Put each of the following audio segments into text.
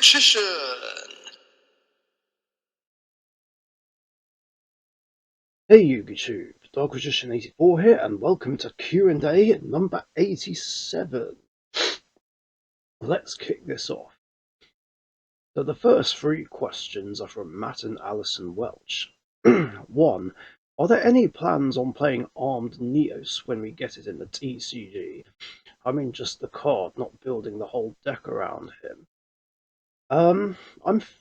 Richician. Hey YouTube, Dark Richician 84 here, and welcome to Q&A number 87. Let's kick this off. So the first three questions are from Matt and Alison Welch. 1. Are there any plans on playing Armed Neos when we get it in the TCG? I mean just the card, not building the whole deck around him. I'm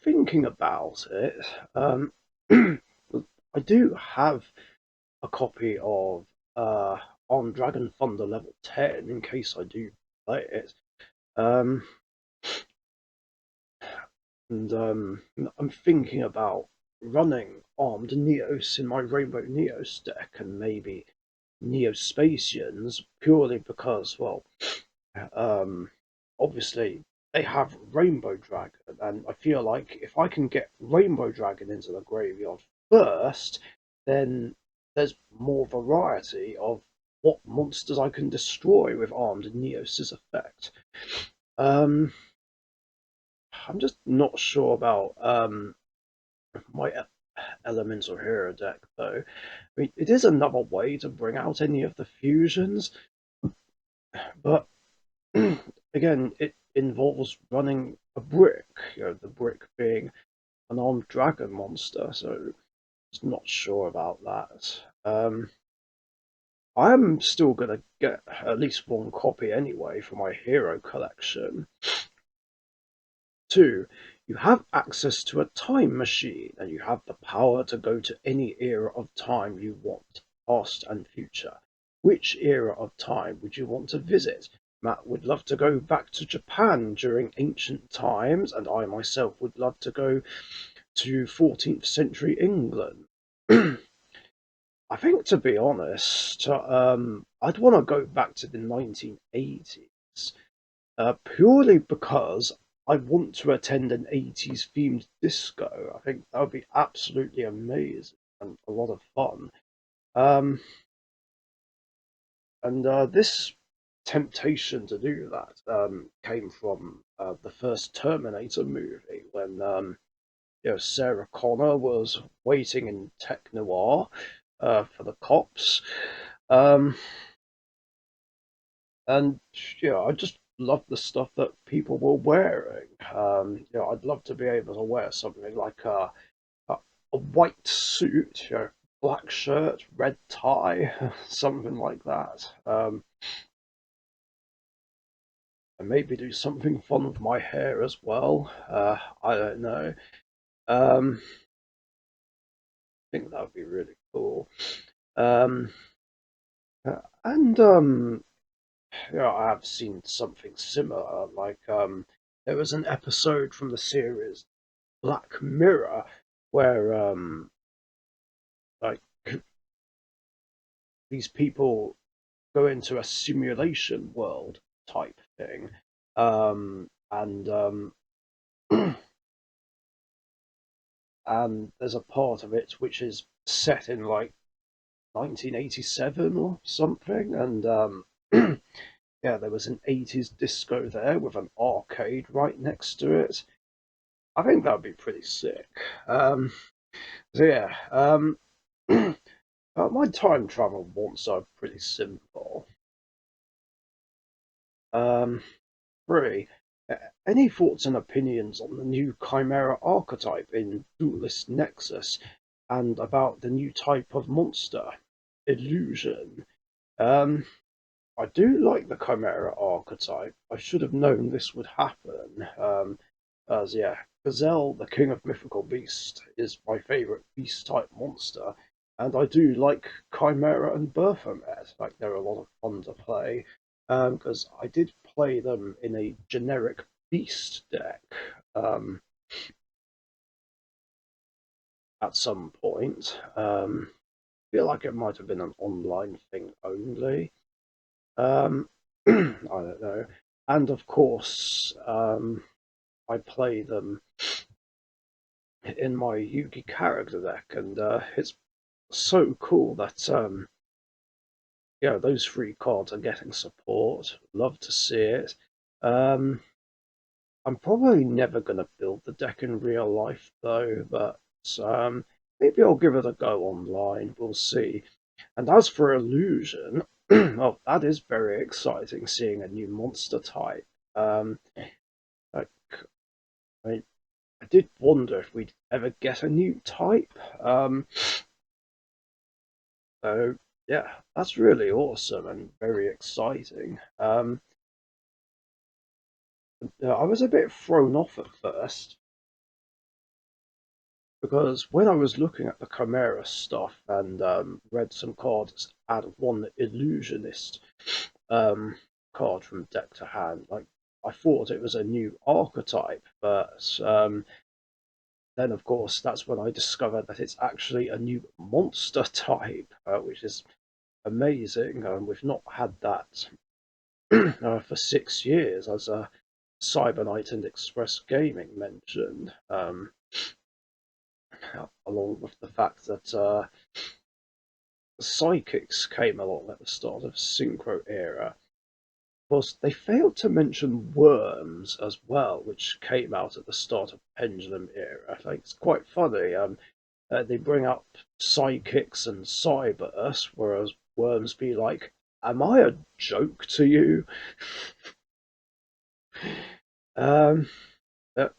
thinking about it. I do have a copy of on Dragon Thunder level 10 in case I do play it. And I'm thinking about running Armed Neos in my Rainbow Neos deck and maybe Neospatians purely because, well, obviously they have Rainbow Dragon, and I feel like if I can get Rainbow Dragon into the graveyard first, then there's more variety of what monsters I can destroy with Armed Neos' effect. I'm just not sure about my Elemental Hero deck, though. I mean, it is another way to bring out any of the fusions, but again, it involves running a brick, the brick being an armed dragon monster, so just not sure about that. I am still going to get at least one copy anyway for my hero collection. 2. You have access to a time machine and you have the power to go to any era of time you want, past and future. Which era of time would you want to visit? Matt would love to go back to Japan during ancient times, and I myself would love to go to 14th century England. I think, to be honest, I'd want to go back to the 1980s, purely because I want to attend an 80s themed disco. I think that would be absolutely amazing and a lot of fun. This temptation to do that came from the first Terminator movie when Sarah Connor was waiting in Tech Noir for the cops. And I just love the stuff that people were wearing. I'd love to be able to wear something like a white suit, black shirt, red tie, something like that. And maybe do something fun with my hair as well. I don't know. I think that would be really cool. Um, and I have seen something similar. Like there was an episode from the series Black Mirror where like these people go into a simulation world type thing, and and there's a part of it which is set in like 1987 or something, and yeah, there was an 80s disco there with an arcade right next to it. I think that would be pretty sick. So yeah, my time travel wants are pretty simple. 3. Any thoughts and opinions on the new Chimera archetype in Duelist Nexus and about the new type of monster, Illusion? I do like the Chimera archetype. I should have known this would happen. As yeah, Gazelle, the king of mythical beast, is my favourite beast type monster, and I do like Chimera and Berthomet. Like they're a lot of fun to play. Because I did play them in a generic beast deck at some point. I feel like it might have been an online thing only. I don't know. And of course, I play them in my Yugi character deck, and it's so cool that those 3 cards are getting support. Love to see it. I'm probably never going to build the deck in real life though, but maybe I'll give it a go online. We'll see. And as for Illusion, well, that is very exciting seeing a new monster type. Like, I, I did wonder if we'd ever get a new type. So yeah, that's really awesome and very exciting. I was a bit thrown off at first because when I was looking at the Chimera stuff and read some cards, added one illusionist um, card from deck to hand, like I thought it was a new archetype, but then of course that's when I discovered that it's actually a new monster type, which is amazing. We've not had that for 6 years, as Cyber Knight and Express Gaming mentioned. Along with the fact that psychics came along at the start of Synchro era. Of course, they failed to mention worms as well, which came out at the start of Pendulum era. Like, it's quite funny. They bring up psychics and cybers, whereas worms be like, "Am I a joke to you?" Um, uh,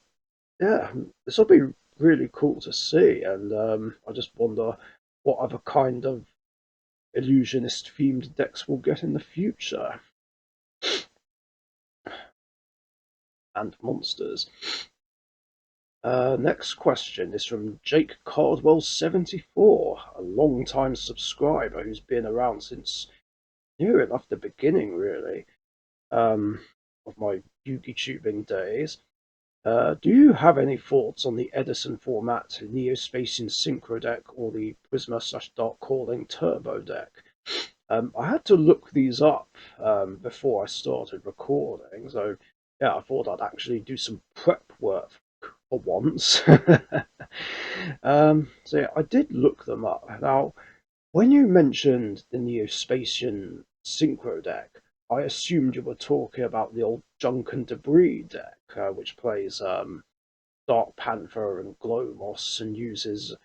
yeah, this will be really cool to see, and I just wonder what other kind of illusionist themed decks we'll get in the future, and monsters. Next question is from Jake Cardwell 74, a long-time subscriber who's been around since near enough the beginning, really, of my Yugi tubing days. Do you have any thoughts on the Edison format, Neospatian Synchro deck, or the Prisma/Dark Calling Turbo deck? I had to look these up before I started recording, so yeah, I thought I'd actually do some prep work for once. So yeah, I did look them up. Now, when you mentioned the Neospatian Synchro deck, I assumed you were talking about the old Junk and Debris deck, which plays Dark Panther and Glowmoss and uses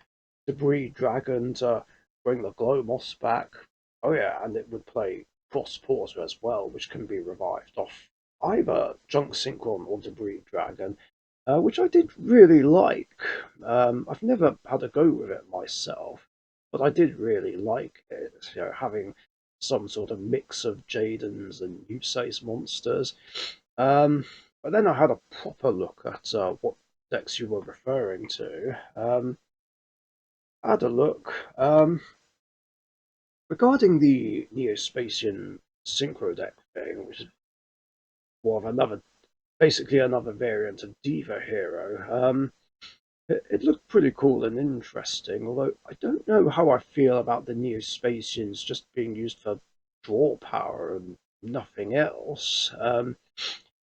Debris Dragon to bring the Glowmoss back. Oh yeah, and it would play Cross Porter as well, which can be revived off either Junk Synchron or Debris Dragon, which I did really like. I've never had a go with it myself, but I did really like it. You know, having some sort of mix of Jaden's and Yusei's monsters. But then I had a proper look at what decks you were referring to. I had a look. Regarding the Neospatian Synchro deck thing, which is more of another, basically another variant of Diva Hero, it looked pretty cool and interesting, although I don't know how I feel about the Neospatians just being used for draw power and nothing else.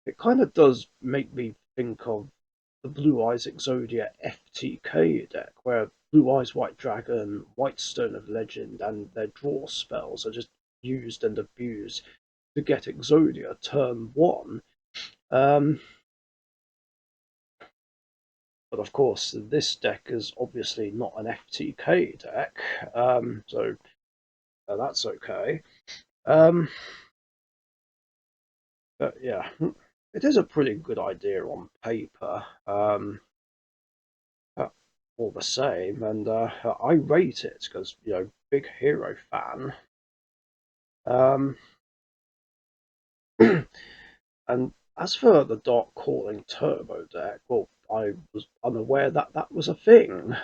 It kind of does make me think of the Blue Eyes Exodia FTK deck, where Blue Eyes White Dragon, White Stone of Legend, and their draw spells are just used and abused to get Exodia turn one. Um, but of course, this deck is obviously not an FTK deck, so that's okay. Um, but yeah, it is a pretty good idea on paper. Uh, all the same, and I rate it because big hero fan. Um, and as for the Dark Calling Turbo deck, well, I was unaware that that was a thing.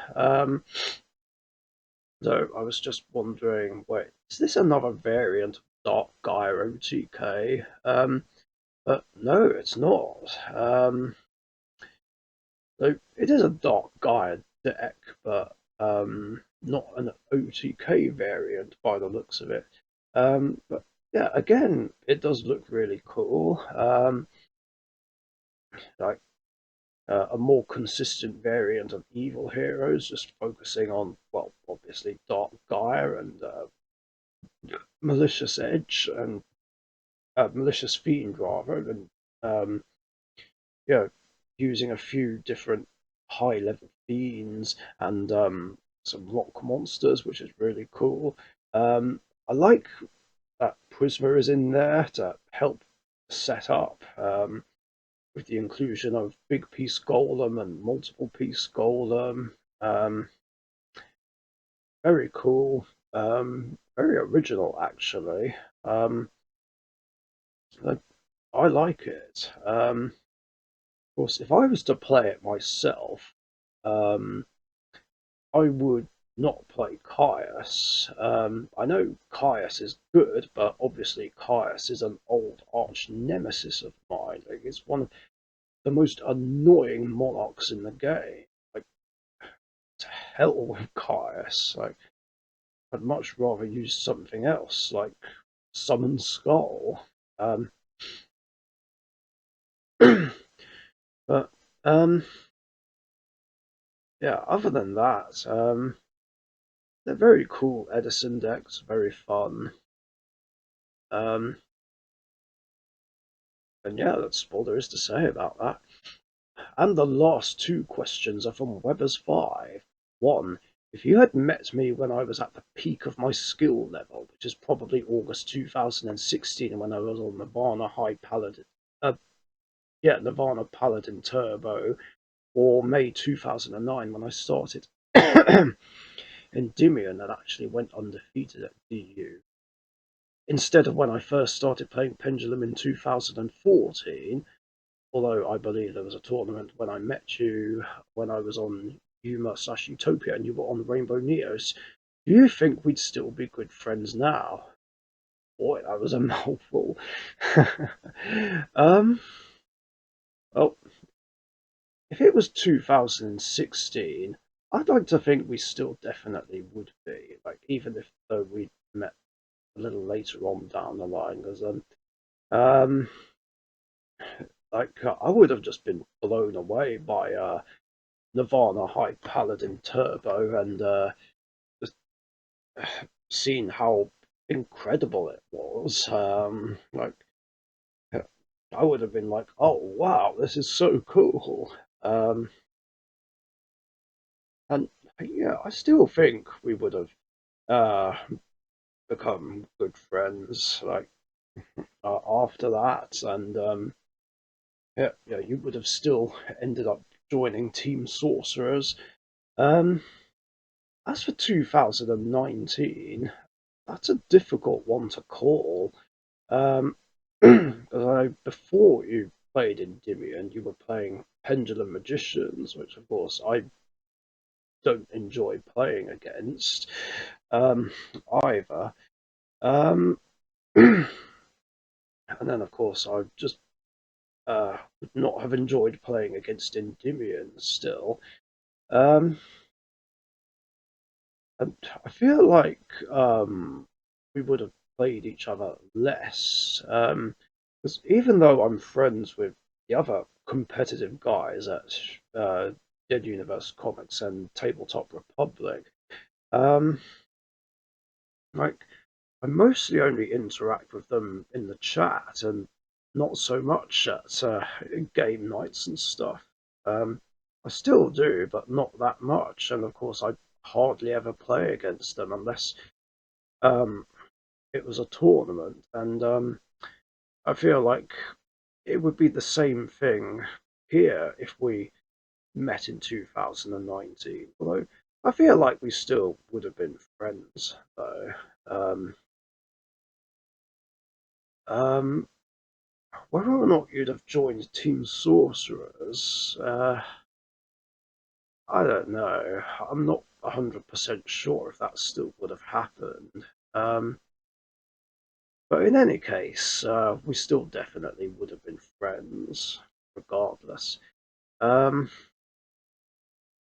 So I was just wondering, wait, is this another variant of Dark Gaia OTK? But no, it's not. So it is a Dark Gaia deck, but not an OTK variant by the looks of it. But yeah, again, it does look really cool. Like a more consistent variant of evil heroes, just focusing on, well, obviously Dark Gaia and Malicious Edge and Malicious Fiend rather, and you know, using a few different high level fiends and some rock monsters, which is really cool. I like that Prisma is in there to help set up with the inclusion of big piece golem and multiple piece golem. Um, Very cool. Very original, actually. Um, I, I like it. Of course, if I was to play it myself, um, I would not play Caius. I know Caius is good, but obviously Caius is an old arch nemesis of mine. Like, it's one of the most annoying monarchs in the game. Like, to hell with Caius. Like, I'd much rather use something else, like Summon Skull. Um, but um, yeah, other than that, they're very cool Edison decks, very fun. Um, and yeah, that's all there is to say about that. And the last two questions are from Weber's 5. One, if you had met me when I was at the peak of my skill level, which is probably August 2016 when I was on Nirvana High Paladin, uh, yeah, Nirvana Paladin Turbo, or May 2009 when I started Endymion and actually went undefeated at DU. Instead of when I first started playing Pendulum in 2014, although I believe there was a tournament when I met you when I was on Yuma/Utopia and you were on Rainbow Neos, do you think we'd still be good friends now? Boy, that was a mouthful. um, well, if it was 2016, I'd like to think we still definitely would be, like even if though we met a little later on down the line, because um, I would have just been blown away by Nirvana High Paladin Turbo and just seen how incredible it was. I would have been like, oh wow, this is so cool. And yeah, I still think we would have uh, become good friends like after that, and yeah, you would have still ended up joining Team Sorcerers. Um, as for 2019, that's a difficult one to call. Um, before you played Endymion, you were playing Pendulum Magicians, which of course I don't enjoy playing against um, either. Um, and then, of course, I just would not have enjoyed playing against Endymion still. Um, and I feel like we would have played each other less. Because even though I'm friends with the other competitive guys at Dead Universe Comics and Tabletop Republic, um, like I mostly only interact with them in the chat and not so much at game nights and stuff. I still do, but not that much. And of course, I hardly ever play against them unless um, it was a tournament. And I feel like it would be the same thing here if we met in 2019. Although I feel like we still would have been friends, though. Um, um, Whether or not you'd have joined Team Sorcerers, I don't know. I'm not 100% sure if that still would have happened. But in any case, we still definitely would have been friends, regardless. Um,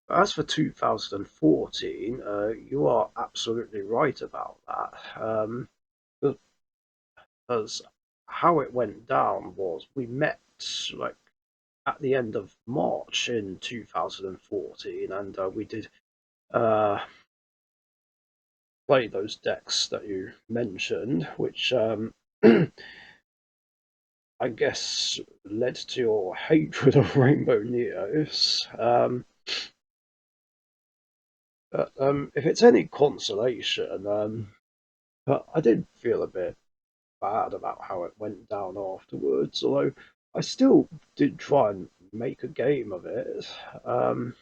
as for 2014, you are absolutely right about that. Because how it went down was we met like at the end of March in 2014, and we did uh, play those decks that you mentioned, which I guess led to your hatred of Rainbow Neos. But if it's any consolation, but I did feel a bit bad about how it went down afterwards. Although I still did try and make a game of it. Um,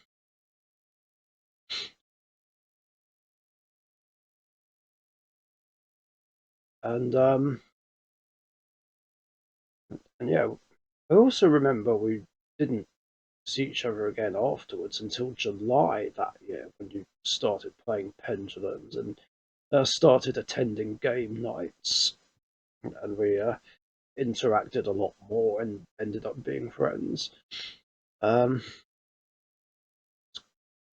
and and yeah, I also remember we didn't see each other again afterwards until July that year when you started playing Pendulums and started attending game nights, and we interacted a lot more and ended up being friends. Um,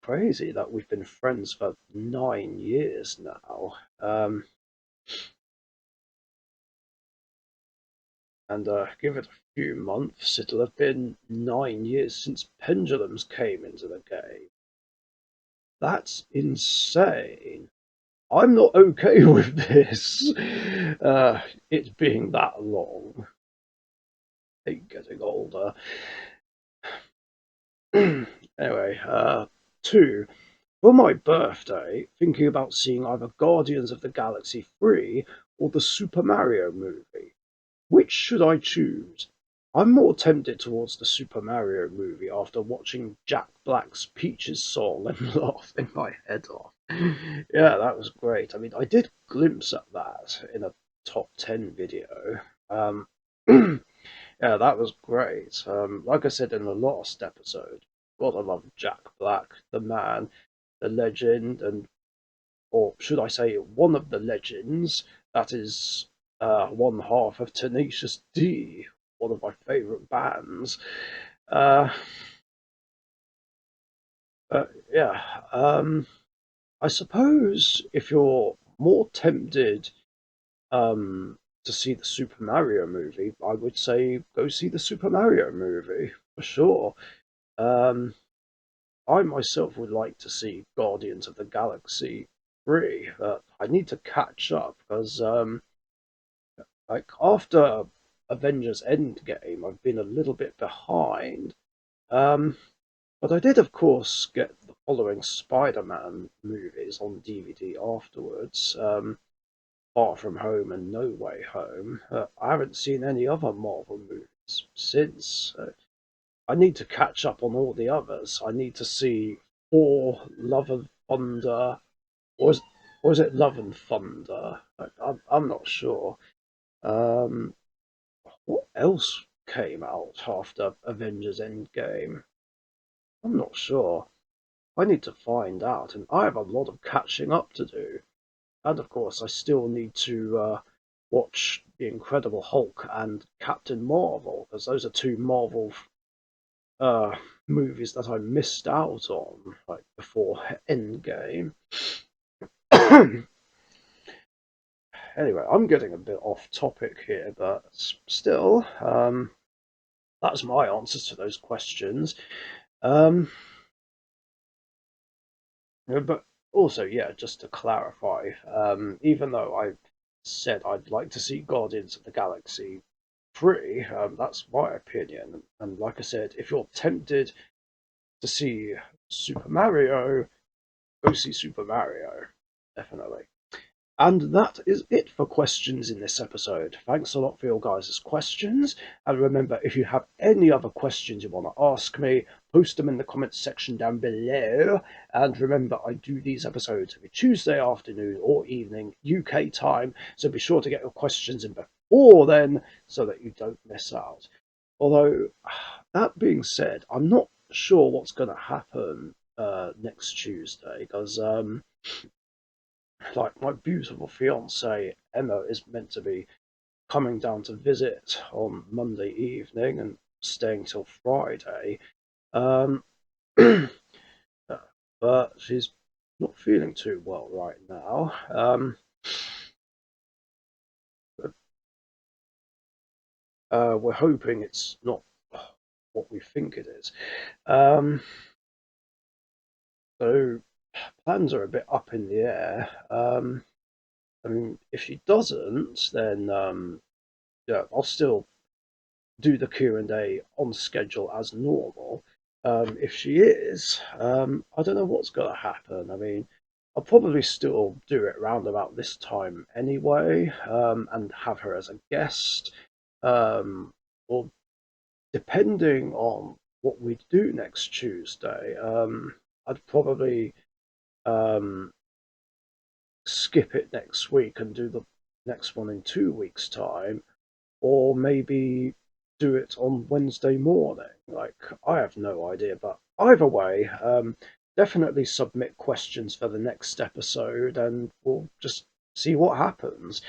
Crazy that we've been friends for 9 years now. And give it a few months, it'll have been 9 years since Pendulums came into the game. That's insane. I'm not okay with this. It being that long. I hate getting older. Anyway, two. For my birthday, thinking about seeing either Guardians of the Galaxy 3 or the Super Mario movie. Which should I choose? I'm more tempted towards the Super Mario movie after watching Jack Black's Peaches song and laughing my head off. Yeah, that was great. I mean, I did glimpse at that in a top 10 video. Yeah, that was great. Like I said in the last episode, God, I love Jack Black, the man, the legend, and or should I say, one of the legends that is one half of Tenacious D, one of my favourite bands. Uh, yeah, I suppose if you're more tempted to see the Super Mario movie, I would say go see the Super Mario movie for sure. Um, I myself would like to see Guardians of the Galaxy 3. I need to catch up because like after Avengers Endgame, I've been a little bit behind. Um, but I did, of course, get the following Spider-Man movies on DVD afterwards. Far From Home and No Way Home. I haven't seen any other Marvel movies since. I need to catch up on all the others. I need to see Thor, Love and Thunder, or is, or is it Love and Thunder? I'm not sure. Um, what else came out after Avengers Endgame? I'm not sure. I need to find out, and I have a lot of catching up to do. And of course, I still need to watch The Incredible Hulk and Captain Marvel, because those are two Marvel uh, movies that I missed out on, like before Endgame. Anyway, I'm getting a bit off topic here, but still, that's my answers to those questions. Um, but also, yeah, just to clarify, even though I said I'd like to see Guardians of the Galaxy 3, that's my opinion. And like I said, if you're tempted to see Super Mario, go see Super Mario. Definitely. And that is it for questions in this episode. Thanks a lot for your guys' questions. And remember, if you have any other questions you want to ask me, post them in the comments section down below. And remember, I do these episodes every Tuesday afternoon or evening, UK time. So be sure to get your questions in before then so that you don't miss out. Although, that being said, I'm not sure what's going to happen next Tuesday because like my beautiful fiance Emma is meant to be coming down to visit on Monday evening and staying till Friday. Um, but she's not feeling too well right now. We're hoping it's not what we think it is. Um, so plans are a bit up in the air. I mean, if she doesn't, then yeah, I'll still do the Q&A on schedule as normal. If she is, I don't know what's going to happen. I mean, I'll probably still do it round about this time anyway, and have her as a guest. Or depending on what we do next Tuesday, I'd probably um, skip it next week and do the next one in 2 weeks' time, or maybe do it on Wednesday morning. Like, I have no idea, but either way, definitely submit questions for the next episode and we'll just see what happens.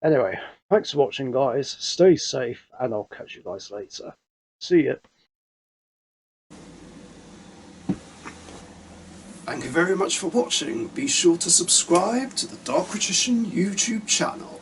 Anyway, thanks for watching, guys. Stay safe, and I'll catch you guys later. See ya. Thank you very much for watching. Be sure to subscribe to the Richician YouTube channel.